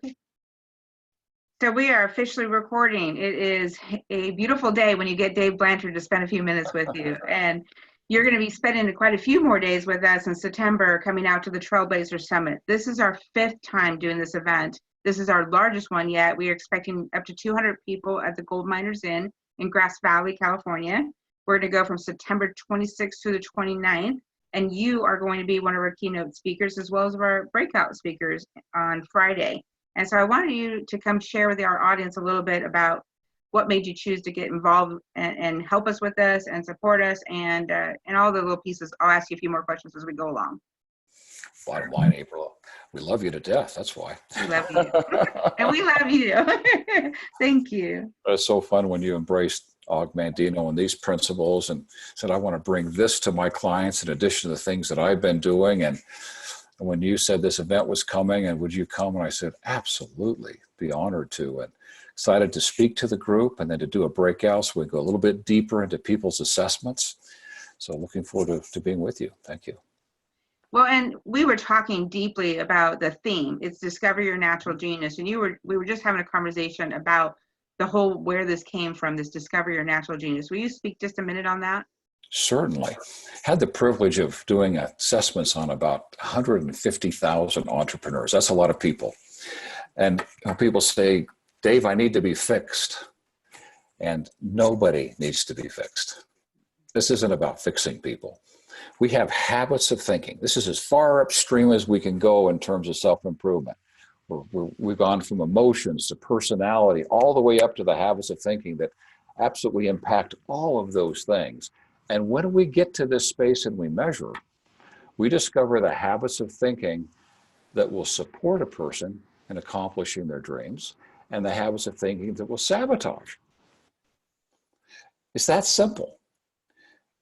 Okay. So we are officially recording. It is a beautiful day when you get Dave Blanchard to spend a few minutes with you. And you're going to be spending quite a few more days with us in September coming out to the TrailBlazer Summit. This is our 5th time doing this event. This is our largest one yet. We are expecting up to 200 people at the Gold Miners Inn in Grass Valley, California. We're going to go from September 26th to the 29th. And you are going to be one of our keynote speakers as well as our breakout speakers on Friday. And so I wanted you to come share with our audience a little bit about what made you choose to get involved and help us with this and support us and all the little pieces. I'll ask you a few more questions as we go along. Bottom line, April, we love you to death. That's why. We love you. And we love you. Thank you. It's so fun when you embraced Mandino and these principles and said, I want to bring this to my clients in addition to the things that I've been doing. And when you said this event was coming and would you come? And I said, absolutely, be honored to. And excited to speak to the group and then to do a breakout so we go a little bit deeper into people's assessments. So looking forward to being with you. Thank you. Well, and we were talking deeply about the theme. It's Discover Your Natural Genius. And we were just having a conversation about the whole where this came from, this Discover Your Natural Genius. Will you speak just a minute on that? Certainly. Had the privilege of doing assessments on about 150,000 entrepreneurs. That's a lot of people. And people say, Dave, I need to be fixed. And nobody needs to be fixed. This isn't about fixing people. We have habits of thinking. This is as far upstream as we can go in terms of self-improvement. We've gone from emotions to personality, all the way up to the habits of thinking that absolutely impact all of those things. And when we get to this space and we measure, we discover the habits of thinking that will support a person in accomplishing their dreams and the habits of thinking that will sabotage. It's that simple.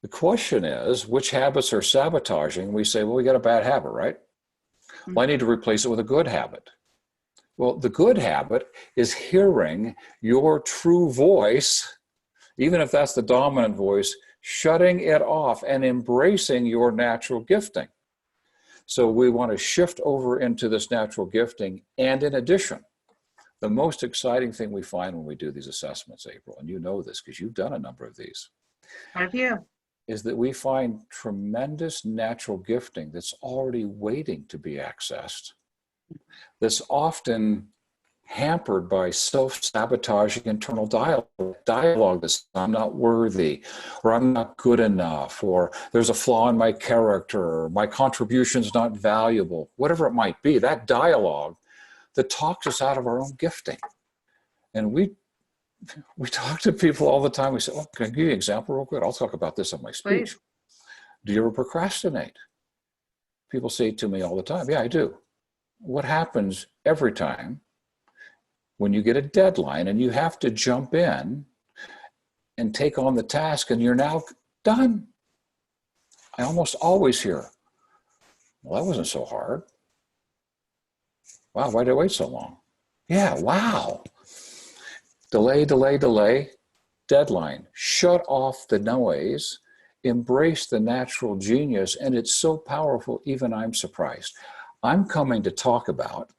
The question is, which habits are sabotaging? We say, well, we got a bad habit, right? Well, I need to replace it with a good habit. Well, the good habit is hearing your true voice, even if that's the dominant voice, shutting it off and embracing your natural gifting. So we want to shift over into this natural gifting. And in addition, the most exciting thing we find when we do these assessments, April, and you know this because you've done a number of these. Have you? Is that we find tremendous natural gifting that's already waiting to be accessed, that's often hampered by self-sabotaging internal dialogue that's I'm not worthy, or I'm not good enough, or there's a flaw in my character, or my contribution's not valuable, whatever it might be, that dialogue that talks us out of our own gifting. And we talk to people all the time. We say, oh, can I give you an example real quick? I'll talk about this in my speech. Please. Do you ever procrastinate? People say to me all the time, yeah, I do. What happens every time when you get a deadline and you have to jump in and take on the task and you're now done? I almost always hear, well, that wasn't so hard. Wow, why did I wait so long? Yeah, wow. Delay, delay, delay, deadline. Shut off the noise, embrace the natural genius, and it's so powerful, even I'm surprised. I'm coming to talk about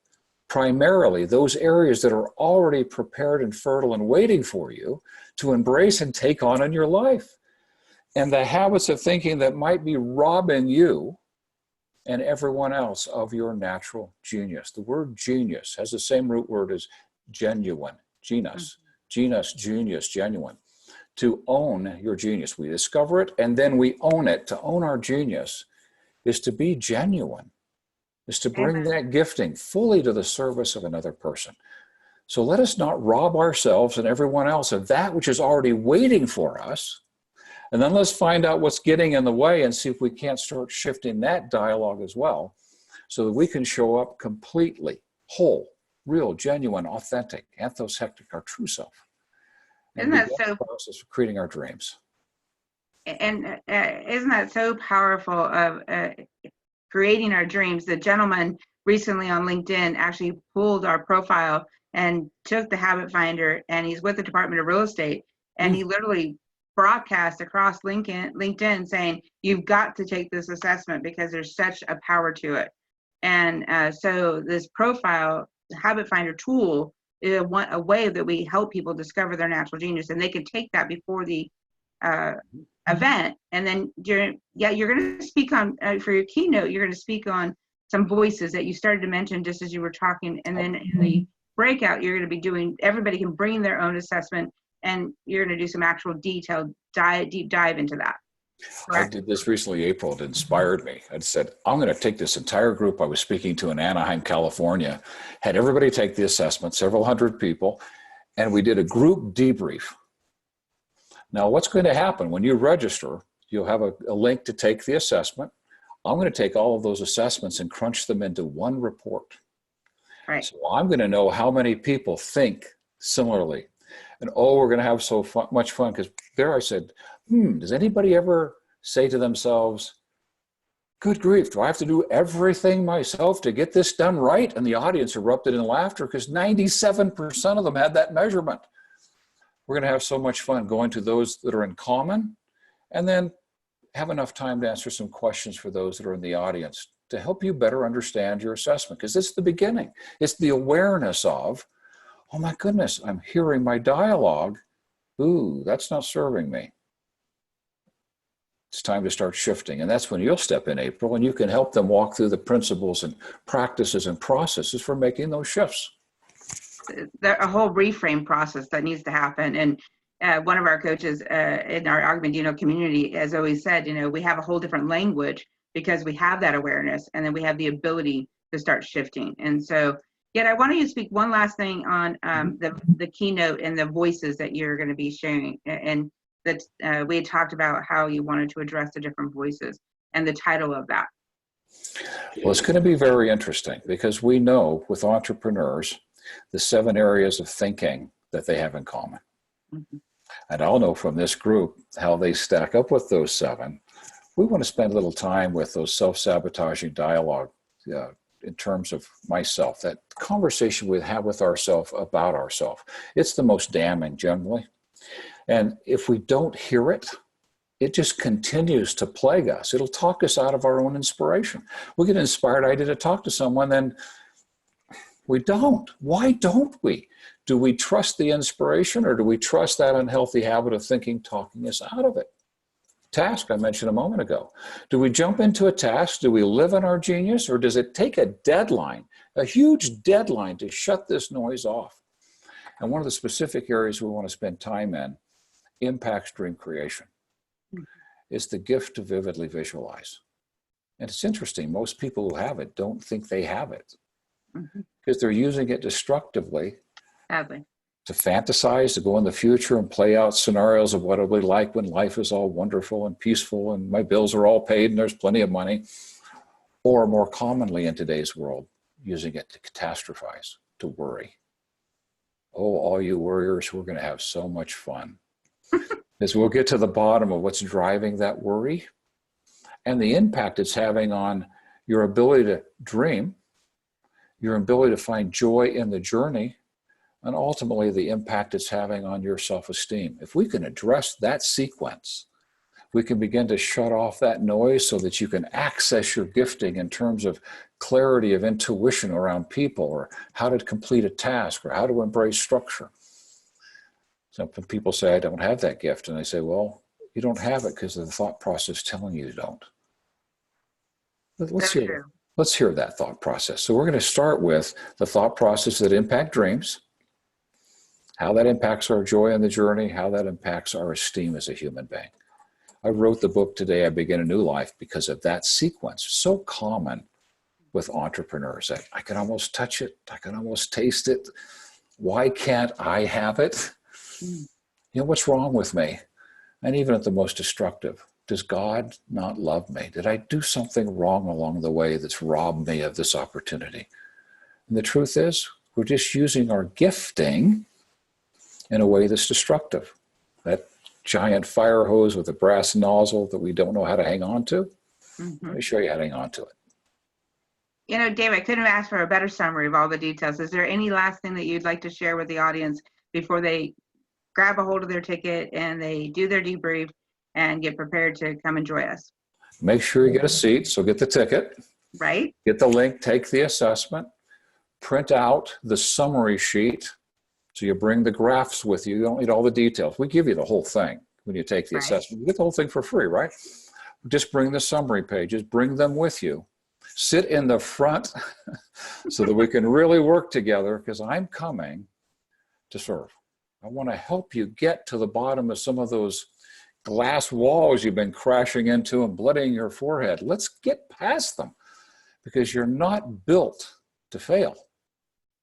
primarily those areas that are already prepared and fertile and waiting for you to embrace and take on in your life. And the habits of thinking that might be robbing you and everyone else of your natural genius. The word genius has the same root word as genuine. Genus, genius, genuine. To own your genius. We discover it and then we own it. To own our genius is to be genuine, is to bring that gifting fully to the service of another person. So let us not rob ourselves and everyone else of that which is already waiting for us. And then let's find out what's getting in the way and see if we can't start shifting that dialogue as well so that we can show up completely whole, real, genuine, authentic, anthos hectic, our true self. And isn't that so? The process of creating our dreams. And isn't that so powerful of creating our dreams? The gentleman recently on LinkedIn actually pulled our profile and took the habit finder, and he's with the Department of Real Estate, and he literally broadcast across LinkedIn saying, you've got to take this assessment because there's such a power to it. And so this profile habit finder tool is a way that we help people discover their natural genius, and they can take that before the event. And then you're going to speak on, for your keynote, you're going to speak on some voices that you started to mention just as you were talking. And then in the breakout, you're going to be doing, everybody can bring their own assessment, and you're going to do some actual detailed deep dive into that. Correct? I did this recently, April. It inspired me. I said, I'm going to take this entire group I was speaking to in Anaheim, California, had everybody take the assessment, several hundred people, and we did a group debrief. Now, what's going to happen when you register, you'll have a link to take the assessment. I'm going to take all of those assessments and crunch them into one report. Right. So I'm going to know how many people think similarly. And we're going to have so much fun, because there I said, does anybody ever say to themselves, good grief, do I have to do everything myself to get this done right? And the audience erupted in laughter, because 97% of them had that measurement. We're going to have so much fun going to those that are in common, and then have enough time to answer some questions for those that are in the audience to help you better understand your assessment, because it's the beginning. It's the awareness of, oh my goodness, I'm hearing my dialogue. Ooh, that's not serving me. It's time to start shifting. And that's when you'll step in, April, and you can help them walk through the principles and practices and processes for making those shifts. A whole reframe process that needs to happen. And one of our coaches in our Mandino community has always said, we have a whole different language because we have that awareness, and then we have the ability to start shifting. And so, I wanted you to speak one last thing on the keynote and the voices that you're going to be sharing. And that we had talked about how you wanted to address the different voices and the title of that. Well, it's going to be very interesting, because we know with entrepreneurs, the 7 areas of thinking that they have in common. Mm-hmm. And I'll know from this group how they stack up with those 7. We want to spend a little time with those self-sabotaging dialogue in terms of myself, that conversation we have with ourselves about ourselves. It's the most damning generally. And if we don't hear it, it just continues to plague us. It'll talk us out of our own inspiration. We'll get an inspired idea to talk to someone, then we don't. Why don't we? Do we trust the inspiration, or do we trust that unhealthy habit of thinking talking us out of it? Task I mentioned a moment ago. Do we jump into a task? Do we live in our genius, or does it take a deadline, a huge deadline, to shut this noise off? And one of the specific areas we want to spend time in impacts dream creation. Is the gift to vividly visualize. And it's interesting, most people who have it don't think they have it, because they're using it destructively. Sadly. To fantasize, to go in the future and play out scenarios of what it'll be like when life is all wonderful and peaceful and my bills are all paid and there's plenty of money. Or more commonly in today's world, using it to catastrophize, to worry. Oh, all you worriers, we're going to have so much fun. As we'll get to the bottom of what's driving that worry and the impact it's having on your ability to dream, your ability to find joy in the journey, and ultimately the impact it's having on your self-esteem. If we can address that sequence, we can begin to shut off that noise so that you can access your gifting in terms of clarity of intuition around people, or how to complete a task, or how to embrace structure. Some people say, I don't have that gift. And I say, well, you don't have it because of the thought process telling you don't. Let's hear that thought process. So we're going to start with the thought process that impact dreams, how that impacts our joy in the journey, how that impacts our esteem as a human being. I wrote the book Today I Begin a New Life because of that sequence, so common with entrepreneurs. I can almost touch it. I can almost taste it. Why can't I have it? What's wrong with me? And even at the most destructive, does God not love me? Did I do something wrong along the way that's robbed me of this opportunity? And the truth is, we're just using our gifting in a way that's destructive. That giant fire hose with a brass nozzle that we don't know how to hang on to. Let me show you how to hang on to it. Dave, I couldn't have asked for a better summary of all the details. Is there any last thing that you'd like to share with the audience before they grab a hold of their ticket and they do their debrief and get prepared to come and join us? Make sure you get a seat, so get the ticket. Right. Get the link, take the assessment, print out the summary sheet. So you bring the graphs with you. You don't need all the details. We give you the whole thing when you take the assessment. You get the whole thing for free, right? Just bring the summary pages, bring them with you. Sit in the front so that we can really work together, because I'm coming to serve. I want to help you get to the bottom of some of those glass walls you've been crashing into and blooding your forehead. Let's get past them, because you're not built to fail.